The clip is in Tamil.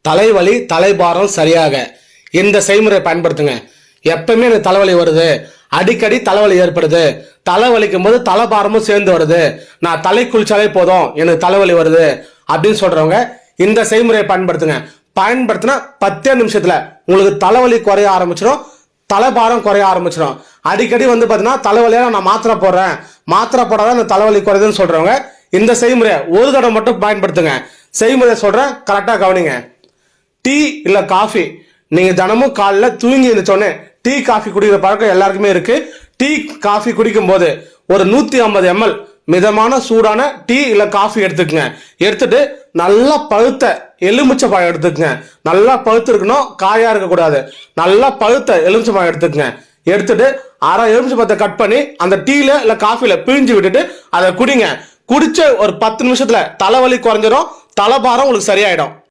தலைவலி தலைபாரம் சரியாக இந்த செய்முறை பயன்படுத்துங்க. எப்பவுமே எனக்கு தலைவலி வருது, அடிக்கடி தலைவலி ஏற்படுது, தலைவலிக்கும் போது தலைபாரமும் சேர்ந்து வருது, நான் தலை குளிச்சாலே போதும் எனக்கு தலைவலி வருது அப்படின்னு சொல்றவங்க இந்த செய்முறையை பயன்படுத்துங்க. பயன்படுத்தினா 10 நிமிஷத்துல உங்களுக்கு தலைவலி குறைய ஆரம்பிச்சிடும், தலைபாரம் குறைய ஆரம்பிச்சிடும். அடிக்கடி பாத்தீங்கன்னா தலைவலியா நான் மாத்திரை போடுறேன், மாத்திரை போடாதான் அந்த தலைவலி குறையுதுன்னு சொல்றவங்க இந்த செய்முறையை ஒரு தடவை மட்டும் பயன்படுத்துங்க. செய்முறை சொல்றேன், கரெக்டா கவனிங்க. டீ இல்ல காஃபி, நீங்க தினமும் காலைல தூங்கி இருந்தோடனே டீ காஃபி குடிக்கிற பழக்கம் எல்லாருக்குமே இருக்கு. டீ காஃபி குடிக்கும் போது ஒரு 150 ml மிதமான சூடான டீ இல்ல காஃபி எடுத்துக்கங்க. எடுத்துட்டு நல்லா பழுத்த எலுமிச்சை பழம் எடுத்துக்கங்க. நல்லா பழுத்து இருக்கணும், காயா இருக்க கூடாது. நல்லா பழுத்த எலுமிச்சை பழம் எடுத்துக்கங்க. எடுத்துட்டு அரை எலுமிச்சை பழத்தை கட் பண்ணி அந்த டீல இல்ல காஃபில பிழிஞ்சு விட்டுட்டு அதை குடிங்க. குடிச்ச ஒரு 10 நிமிஷத்துல தலைவலி குறைஞ்சிடும், தலைபாரம் உங்களுக்கு சரியாயிடும்.